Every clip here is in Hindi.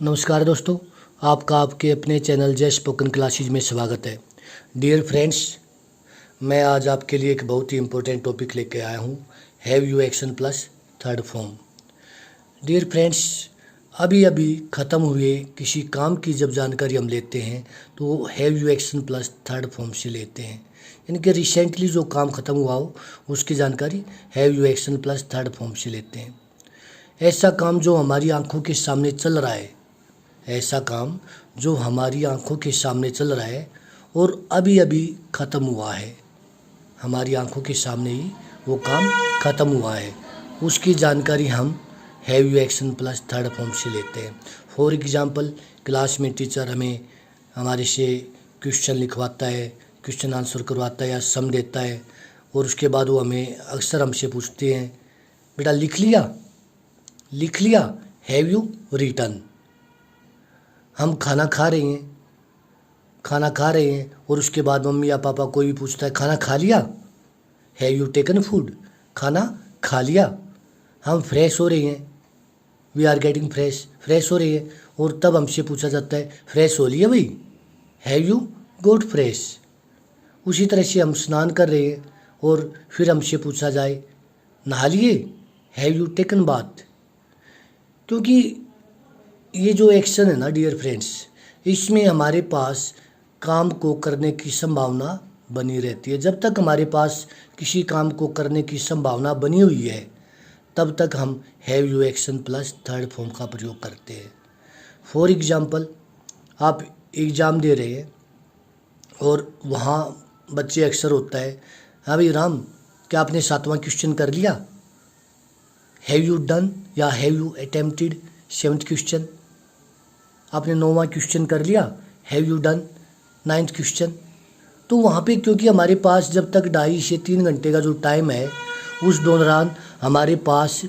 नमस्कार दोस्तों, आपका आपके अपने चैनल जय स्पोकन क्लासेज में स्वागत है। डियर फ्रेंड्स, मैं आज आपके लिए एक बहुत ही इम्पोर्टेंट टॉपिक लेके आया हूँ, have you action plus third form. Dear friends, अभी अभी ख़त्म हुए किसी काम की जब जानकारी हम लेते हैं तो have you action plus third form से लेते हैं, यानी कि रिसेंटली जो काम ख़त्म हुआ हो उसकी जानकारी have you action plus third form से लेते हैं। ऐसा काम जो हमारी आंखों के सामने चल रहा है, ऐसा काम जो हमारी आंखों के सामने चल रहा है और अभी अभी ख़त्म हुआ है, हमारी आंखों के सामने ही वो काम ख़त्म हुआ है, उसकी जानकारी हम have you action plus third form से लेते हैं। फॉर एग्ज़ाम्पल, क्लास में टीचर हमारे से क्वेश्चन लिखवाता है, क्वेश्चन आंसर करवाता है या सम देता है, और उसके बाद वो अक्सर हमसे पूछते हैं, बेटा लिख लिया, हैव यू रिटन। हम खाना खा रहे हैं और उसके बाद मम्मी या पापा कोई भी पूछता है खाना खा लिया, हैव यू टेकन फूड, खाना खा लिया। हम फ्रेश हो रहे हैं, वी आर गेटिंग फ्रेश हो रही है, और तब हमसे पूछा जाता है फ्रेश हो लिया भाई, हैव यू गॉट फ्रेश। उसी तरह से हम स्नान कर रहे हैं और फिर हमसे पूछा जाए नहा लिए, हैव यू टेकन बाथ। क्योंकि ये जो एक्शन है ना डियर फ्रेंड्स, इसमें हमारे पास काम को करने की संभावना बनी रहती है। जब तक हमारे पास किसी काम को करने की संभावना बनी हुई है तब तक हम have you action plus third form का प्रयोग करते हैं। फॉर एग्ज़ाम्पल, आप एग्ज़ाम दे रहे हैं और वहाँ बच्चे अक्सर होता है, हाँ भाई राम, क्या आपने 7वां क्वेश्चन कर लिया, हैव यू डन, या have you attempted 7th question. आपने 9वां क्वेश्चन कर लिया, have you done 9th question. तो वहाँ पे क्योंकि हमारे पास जब तक 2.5 से 3 घंटे का जो टाइम है, उस दौरान हमारे पास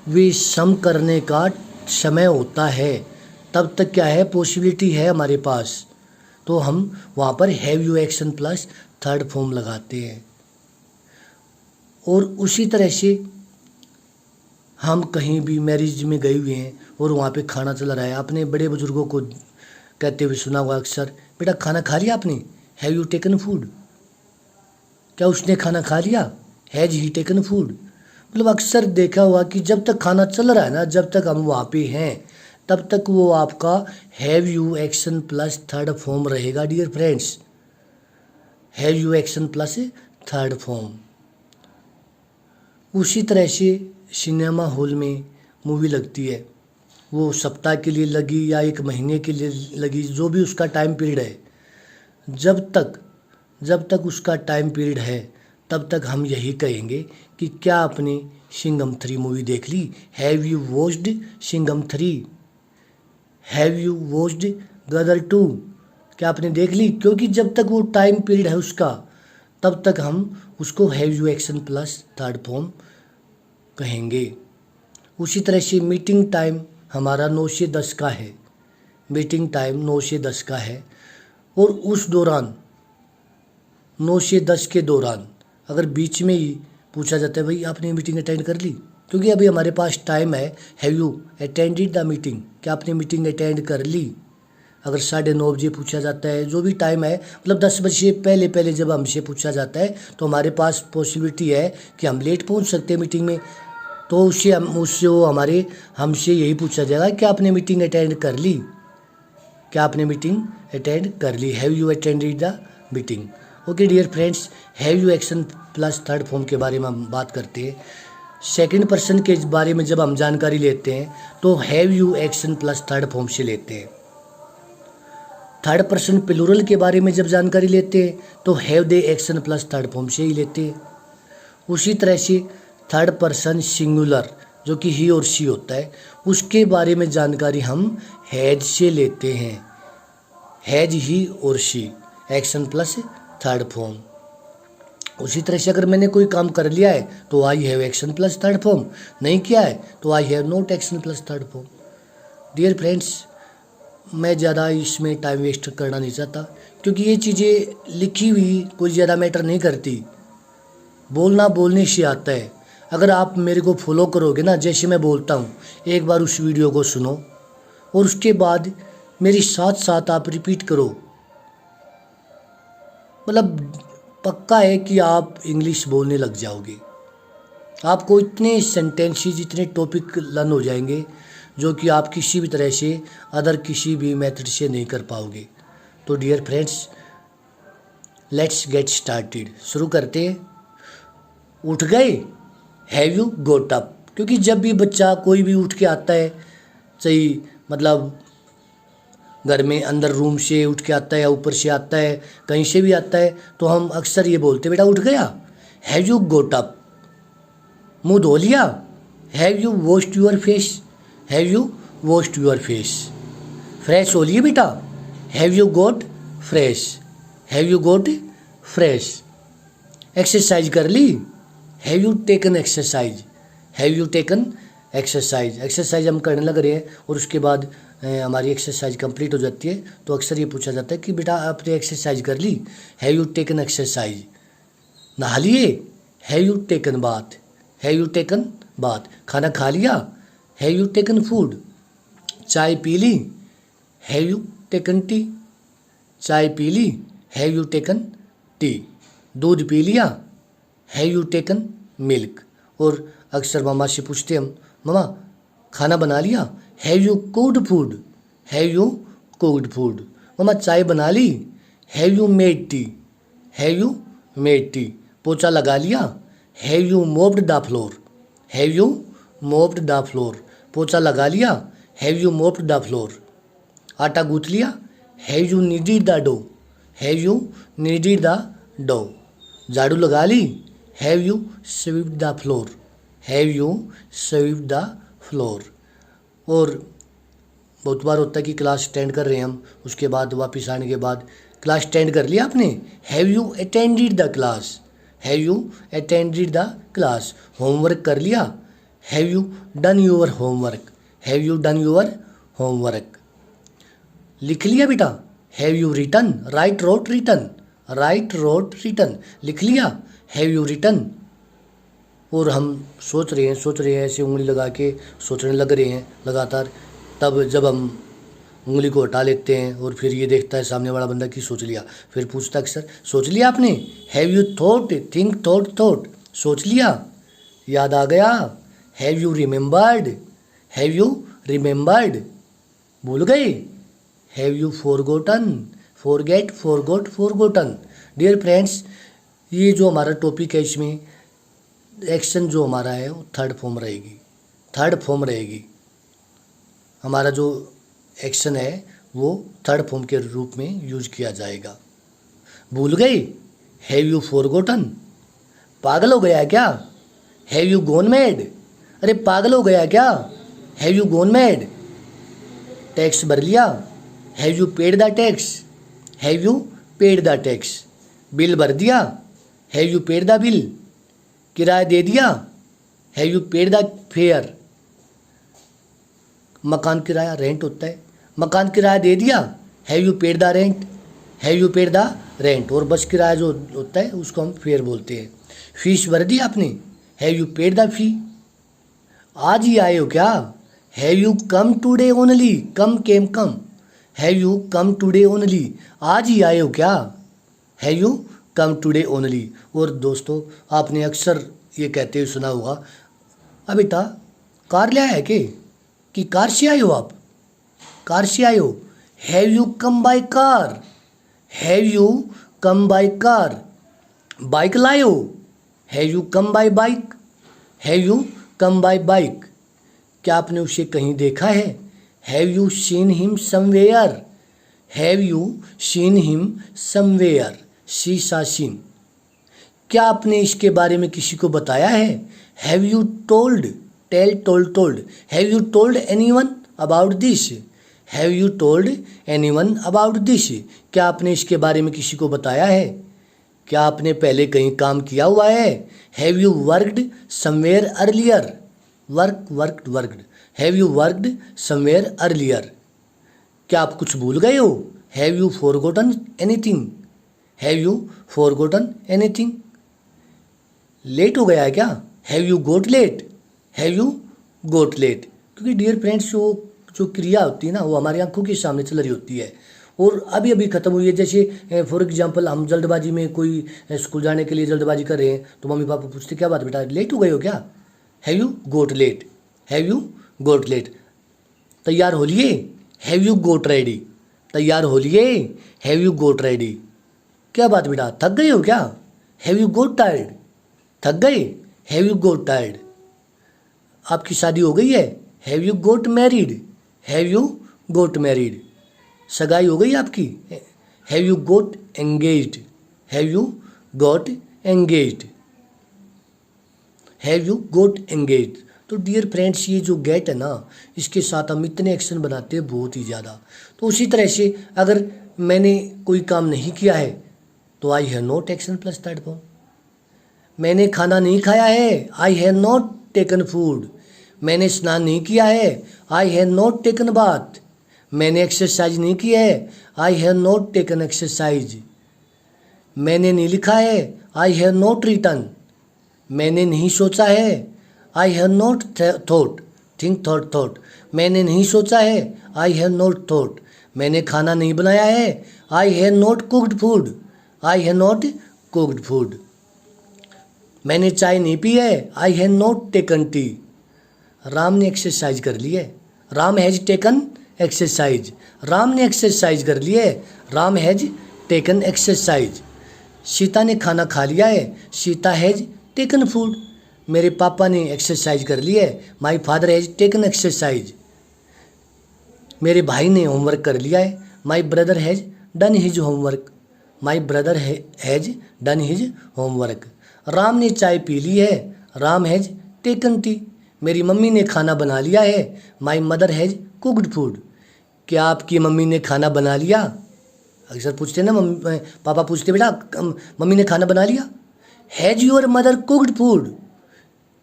वे सम करने का समय होता है, तब तक क्या है, पॉसिबिलिटी है हमारे पास, तो हम वहाँ पर have you action plus third form लगाते हैं। और उसी तरह से हम कहीं भी मैरिज में गए हुए हैं और वहाँ पे खाना चल रहा है, अपने बड़े बुजुर्गों को कहते हुए सुना हुआ अक्सर, बेटा खाना खा लिया आपने, हैव यू टेकन फूड, क्या उसने खाना खा लिया, हैज ही टेकन फूड। मतलब अक्सर देखा हुआ कि जब तक खाना चल रहा है ना, जब तक हम वहाँ पे हैं तब तक वो आपका have you action plus third form रहेगा dear friends, have you action plus third form. उसी तरह से सिनेमा हॉल में मूवी लगती है, वो सप्ताह के लिए लगी या 1 महीने के लिए लगी, जो भी उसका टाइम पीरियड है, जब तक उसका टाइम पीरियड है तब तक हम यही कहेंगे कि क्या आपने सिंघम 3 मूवी देख ली, have you watched Singham 3, have you watched Gadar 2, क्या आपने देख ली। क्योंकि जब तक वो टाइम पीरियड है उसका, तब तक हम उसको have you action plus third form कहेंगे। उसी तरह से मीटिंग टाइम हमारा 9 से 10 का है, मीटिंग टाइम 9 से 10 का है, और उस दौरान 9 से 10 के दौरान अगर बीच में ही पूछा जाता है भाई आपने मीटिंग अटेंड कर ली, क्योंकि अभी हमारे पास टाइम है, have you attended the meeting, क्या आपने मीटिंग अटेंड कर ली। अगर 9:30 बजे पूछा जाता है, जो भी टाइम है, मतलब 10 बजे पहले जब हमसे पूछा जाता है तो हमारे पास पॉसिबिलिटी है कि हम लेट पहुंच सकते हैं मीटिंग में, तो उससे वो हमसे यही पूछा जाएगा कि आपने मीटिंग अटेंड कर ली, क्या आपने मीटिंग अटेंड कर ली, have you attended the meeting. Okay dear friends, have you action plus third form के बारे में हम बात करते हैं। सेकंड पर्सन के बारे में जब हम जानकारी लेते हैं तो have you action plus third form से लेते हैं। थर्ड पर्सन प्लूरल के बारे में जब जानकारी लेते हैं तो have they action plus third form से ही लेते हैं। उसी तरह से थर्ड पर्सन सिंगुलर जो कि ही और शी होता है, उसके बारे में जानकारी हम हैज से लेते हैं, हैज ही और she action plus third form. उसी तरह से अगर मैंने कोई काम कर लिया है तो I have action plus third form, नहीं किया है तो I have not action plus third form. Dear friends, मैं ज़्यादा इसमें टाइम वेस्ट करना नहीं चाहता, क्योंकि ये चीज़ें लिखी हुई कोई ज़्यादा मैटर नहीं करती, बोलना बोलने से आता है। अगर आप मेरे को फॉलो करोगे ना, जैसे मैं बोलता हूँ, एक बार उस वीडियो को सुनो, और उसके बाद मेरे साथ साथ आप रिपीट करो। मतलब पक्का है कि आप इंग्लिश बोलने लग जाओगे। आपको इतने सेंटेंसेस, इतने टॉपिक लर्न हो जाएंगे जो कि आप किसी भी तरह से अदर किसी भी मेथड से नहीं कर पाओगे। तो dear friends, let's get started. शुरू करते हैं। उठ गए, हैव यू गोट अप। क्योंकि जब भी बच्चा कोई भी उठ के आता है, सही मतलब घर में अंदर रूम से उठ के आता है या ऊपर से आता है, कहीं से भी आता है, तो हम अक्सर ये बोलते हैं बेटा उठ गया, हैव यू गोट अप। मुंह धो लिया, have you washed your face, have you washed your face. Fresh हो लिए बेटा, have you got fresh, have you got fresh. Exercise कर ली, have you taken exercise, have you taken exercise. Exercise हम करने लग रहे हैं और उसके बाद हमारी एक्सरसाइज कंप्लीट हो जाती है, तो अक्सर ये पूछा जाता है कि बेटा आपने एक्सरसाइज कर ली, हैव यू टेकन एक्सरसाइज। नहा लिए, have you taken bath, have you taken bath. खाना खा लिया, हैव यू टेकन फूड। चाय पी ली, हैव यू टेकन टी, चाय पी ली, हैव यू टेकन टी। दूध पी लिया, हैव यू टेकन मिल्क। और अक्सर मामा से पूछते हम, मामा खाना बना लिया, have you cooked food, have you cooked food. मामा चाय बना ली, have you made tea, have you made tea. पोछा लगा लिया, have you mopped the floor, have you mopped the floor. पोछा लगा लिया, have you mopped the floor. आटा गूंथ लिया, have you kneaded the dough, have you kneaded the dough. झाड़ू लगा ली, have you swept the floor, have you swept the floor. और बहुत बार होता है कि क्लास अटेंड कर रहे हैं हम, उसके बाद वापस आने के बाद क्लास अटेंड कर लिया आपने, have you attended the class, have you attended the class. Homework कर लिया, have you done your homework, have you done your homework. लिख लिया बेटा, have you written, write wrote written, write wrote written. लिख लिया, हैव यू रिटन। और हम सोच रहे हैं ऐसे उंगली लगा के सोचने लग रहे हैं लगातार। तब जब हम उंगली को हटा लेते हैं और फिर ये देखता है सामने वाला बंदा कि सोच लिया, फिर पूछता है सर सोच लिया आपने, have you thought, think thought thought. सोच लिया, याद आ गया, have you remembered, have you remembered. भूल गए, have you forgotten, forget forgot forgotten. Dear friends, ये जो हमारा टॉपिक है इसमें एक्शन जो हमारा है वो थर्ड फॉर्म रहेगी, थर्ड फॉर्म रहेगी। हमारा जो एक्शन है वो थर्ड फॉर्म के रूप में यूज किया जाएगा। भूल गए, हैव यू फॉरगॉटन। पागल हो गया क्या, हैव यू गॉन मैड। अरे पागल हो गया क्या, have you gone mad. Tax भर लिया, have you paid the tax, have you paid the tax. Bill भर दिया, have you paid the bill. किराया दे दिया, have you paid the fair. मकान किराया रेंट होता है, मकान किराया दे दिया, have you paid the rent, have you paid the rent. और बस किराया जो होता है उसको हम फेयर बोलते हैं। फीस भर दी आपने, have you paid the fee. आज ही आए हो क्या, have you come today only, come came come, have you come today only. आज ही आए हो क्या, have you come today only. और दोस्तों आपने अक्सर ये कहते हुए सुना होगा, अब बेटा कार ले आया कि कार से आए हो आप, कार से आए हो, have you come by car, have you come by car. Bike लाए हो, have you come by bike, have you come by bike. क्या आपने उसे कहीं देखा है, have you seen him somewhere, have you seen him somewhere. See saw seen. क्या आपने इसके बारे में किसी को बताया है, have you told, tell told told, have you told anyone about this, have you told anyone about this. क्या आपने इसके बारे में किसी को बताया है, क्या आपने पहले कहीं काम किया हुआ है, have you worked somewhere earlier, work worked worked, have you worked somewhere earlier. क्या आप कुछ भूल गए हो, have you forgotten anything, have you forgotten anything. Late हो गया है क्या, have you got late, have you got late. क्योंकि डियर फ्रेंड्स जो जो क्रिया होती है ना वो हमारी आंखों के सामने चल रही होती है और अभी अभी ख़त्म हुई है। जैसे फॉर एग्जांपल हम जल्दबाजी में कोई स्कूल जाने के लिए जल्दबाजी कर रहे हैं तो मम्मी पापा पूछते क्या बात बेटा लेट हो गए हो क्या, have you got late, have you got late. तैयार हो लिए, हैव यू गोट रेडी, तैयार हो लिए, हैव यू गोट रेडी। क्या बात बेटा थक गए हो क्या, हैव यू गोट टायर्ड, थक गए, हैव यू गोट टायर्ड। आपकी शादी हो गई है, have you goat married, have you goat married. सगाई हो गई आपकी, have you goat engaged, have you goat engaged, have you goat engaged. तो डियर फ्रेंड्स ये जो गेट है ना इसके साथ हम इतने एक्शन बनाते हैं बहुत ही ज़्यादा। तो उसी तरह से अगर मैंने कोई काम नहीं किया है तो I have not action plus third form. मैंने खाना नहीं खाया है, I have not taken food. मैंने स्नान नहीं किया है, I have not taken bath. मैंने एक्सरसाइज नहीं की है, I have not taken exercise. मैंने नहीं लिखा है, आई हैव नॉट रिटन। मैंने नहीं सोचा है, I have not thought, think thought thought. मैंने नहीं सोचा है, आई हैव नॉट थॉट। मैंने खाना नहीं बनाया है, I have not cooked food, I have not cooked food. मैंने चाय नहीं पी है, I have not taken T. Ram ने एक्सरसाइज कर ली है, Ram has taken exercise. Ram ने एक्सरसाइज कर ली है, Ram has taken exercise. Sita ने खाना खा लिया है, सीता हैज टेकन फूड। मेरे पापा ने एक्सरसाइज कर ली है, my father has taken exercise. मेरे भाई ने होमवर्क कर लिया है, my brother has done his homework, my brother has done his homework. Ram ने चाय पी ली है, राम हैज टेकन टी। मेरी मम्मी ने खाना बना लिया है, my mother has cooked food. क्या आपकी मम्मी ने खाना बना लिया? अक्सर पूछते ना मम्मी पापा पूछते बेटा मम्मी ने खाना बना लिया। Has your mother cooked food.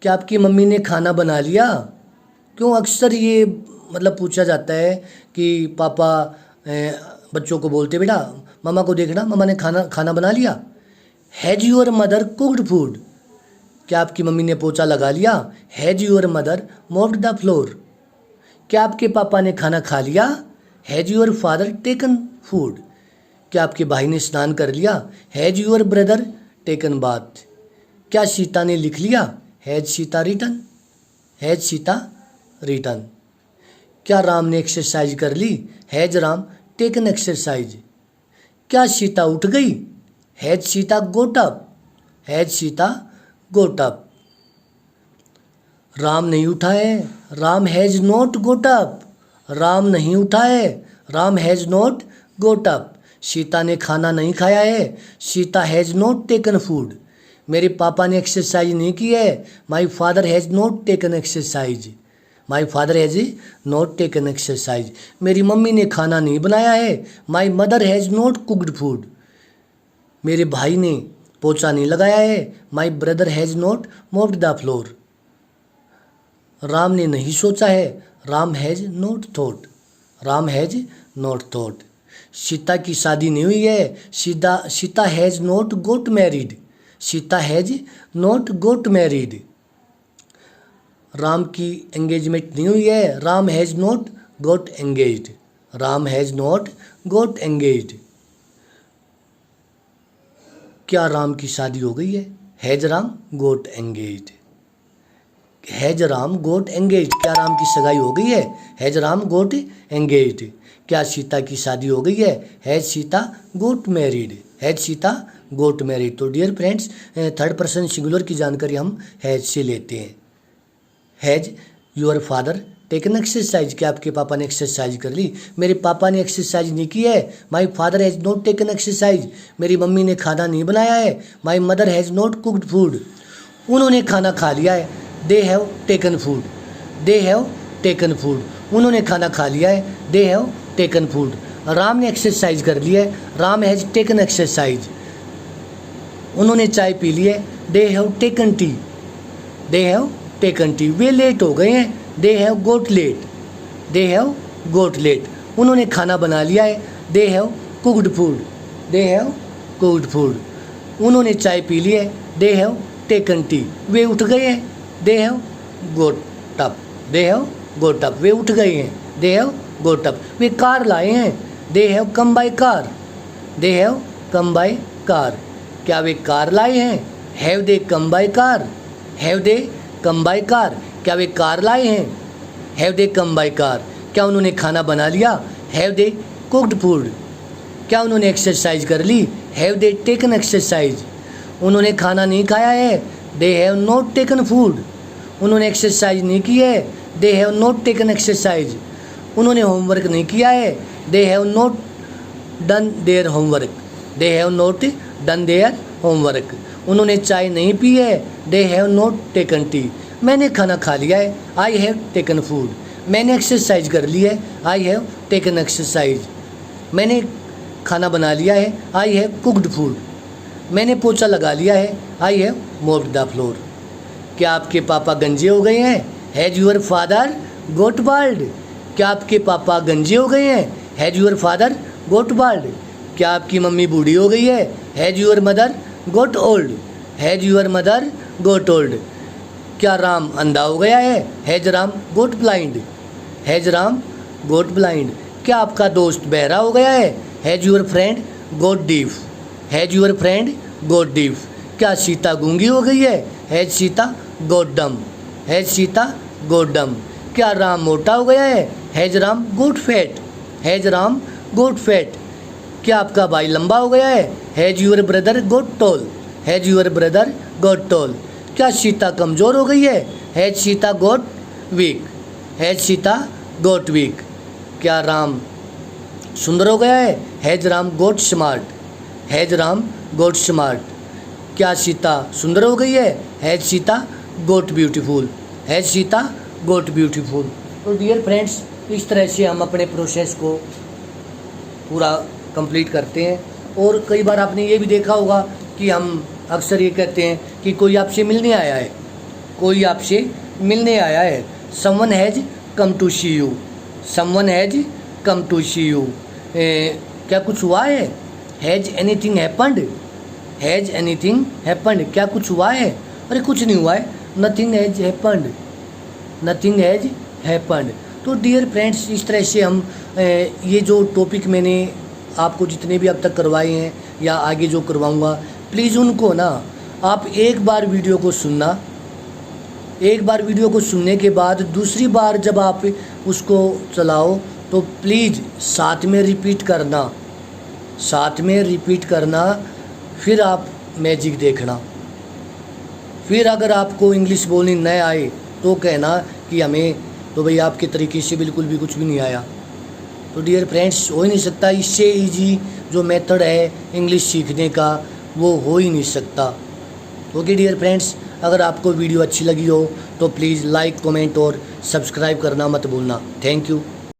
क्या आपकी मम्मी ने खाना बना लिया? क्यों अक्सर ये मतलब पूछा जाता है कि पापा बच्चों को बोलते बेटा मम्मा को देखना मम्मा ने खाना बना लिया। Has your mother cooked food. क्या आपकी मम्मी ने पोछा लगा लिया? Has your mother mopped the floor. क्या आपके पापा ने खाना खा लिया? Has your father taken food. क्या आपके भाई ने स्नान कर लिया? Has your brother taken bath. क्या सीता ने लिख लिया? Has Sita written, has Sita written. क्या राम ने एक्सरसाइज कर ली? Has Ram taken exercise. क्या सीता उठ गई? Has Sita goat up, has Sita goat up. Ram नहीं उठा है, Ram has not goat up. Ram नहीं उठा है, Ram has not goat up. Sita ने खाना नहीं खाया है, Sita has not taken food. मेरे पापा ने एक्सरसाइज नहीं की है, my father has not taken exercise, my father has not taken exercise. मेरी मम्मी ने खाना नहीं बनाया है, my mother has not cooked food. मेरे भाई ने पोछा नहीं लगाया है, my brother has not mopped the floor. Ram ने नहीं सोचा है, Ram has not thought, Ram has not thought. Sita की शादी नहीं हुई है, Sita has not got married, Sita has not got married. Ram की एंगेजमेंट नहीं हुई है, Ram has not got engaged, Ram has not got engaged. क्या राम की शादी हो गई है? Has Ram got engaged, has Ram got engaged. क्या राम की सगाई हो गई है? Has Ram got engaged. क्या सीता की शादी हो गई है? Has Sita got married, has Sita got married. तो dear friends third person singular की जानकारी हम हैज से लेते हैं। Has your father taken exercise. क्या आपके पापा ने एक्सरसाइज कर ली? मेरे पापा ने एक्सरसाइज नहीं की है, my father has not taken exercise. मेरी मम्मी ने खाना नहीं बनाया है, my mother has not cooked food. उन्होंने खाना खा लिया है, they have taken food, they have taken food. उन्होंने खाना खा लिया है, they have taken food. Ram ने एक्सरसाइज कर लिया है, राम हैज़ टेकन एक्सरसाइज। उन्होंने चाय पी ली है, they have taken tea, they have taken tea. वे लेट हो गए हैं, they have got late, they have got late. उन्होंने खाना बना लिया है, they have cooked food, they have cooked food. उन्होंने चाय पी ली है, दे हैव टेकन टी। वे उठ गए हैं, they have got up, they have got up. वे उठ गए हैं, दे हैव गोट अप। वे कार लाए हैं, they have come by car, they have come by car. क्या वे कार लाए हैं, have they come by car, have they come by car. क्या वे कार लाए हैं, have they come by car. क्या उन्होंने खाना बना लिया, हैव दे कुक्ड फूड। क्या उन्होंने एक्सरसाइज कर ली, हैव दे टेकन एक्सरसाइज। उन्होंने खाना नहीं खाया है, they have not taken food. उन्होंने एक्सरसाइज नहीं की है, they have not taken exercise. उन्होंने होमवर्क नहीं किया है, they have not done their homework, they have not done their homework. उन्होंने चाय नहीं पी है, they have not taken T. मैंने खाना खा लिया है, आई हैव टेकन फूड। मैंने एक्सरसाइज कर ली है, आई हैव टेकन एक्सरसाइज। मैंने खाना बना लिया है, आई हैव कुक्ड फूड। मैंने पोछा लगा लिया है, I have mopped the floor. क्या आपके पापा गंजे हो गए हैं, has your father got bald. क्या आपके पापा गंजे हो गए हैं, has your father got bald. क्या आपकी मम्मी बूढ़ी हो गई है, has your mother got old, has your mother got old. क्या राम अंधा हो गया है, has Ram got blind, has Ram got blind. क्या आपका दोस्त बहरा हो गया है, has your friend got deaf, has your friend got deaf. क्या सीता गूंगी हो गई है, हैज सीता गोट डम, हैज सीता गोट डम। क्या राम मोटा हो गया है, has Ram got fat, has Ram got fat. क्या आपका भाई लंबा हो गया है, has your brother got tall, has your brother got tall. क्या सीता कमज़ोर हो गई है, has Sita got weak, has Sita got weak. क्या राम सुंदर हो गया है, has Ram got smart, has Ram got smart. क्या सीता सुंदर हो गई है, has Sita got beautiful, has Sita got beautiful. तो डियर फ्रेंड्स, इस तरह से हम अपने प्रोसेस को पूरा कंप्लीट करते हैं। और कई बार आपने ये भी देखा होगा कि हम अक्सर ये कहते हैं कि कोई आपसे मिलने आया है, कोई आपसे मिलने आया है। Someone has come to see you, someone has come to see you. क्या कुछ हुआ है, has anything happened, has anything happened. क्या कुछ हुआ है, अरे कुछ नहीं हुआ है, nothing has happened, nothing has happened. तो डियर फ्रेंड्स, इस तरह से हम ये जो टॉपिक मैंने आपको जितने भी अब तक करवाए हैं या आगे जो करवाऊंगा, प्लीज़ उनको ना आप एक बार वीडियो को सुनना, एक बार वीडियो को सुनने के बाद दूसरी बार जब आप उसको चलाओ तो प्लीज़ साथ में रिपीट करना, साथ में रिपीट करना। फिर आप मैजिक देखना। फिर अगर आपको इंग्लिश बोलनी न आए तो कहना कि हमें तो भाई आपके तरीके से बिल्कुल भी कुछ भी नहीं आया। तो डियर फ्रेंड्स, हो ही नहीं सकता, इससे इजी जो मेथड है इंग्लिश सीखने का वो हो ही नहीं सकता। ओके डियर फ्रेंड्स, अगर आपको वीडियो अच्छी लगी हो तो प्लीज़ लाइक, कमेंट और सब्सक्राइब करना मत भूलना। Thank you.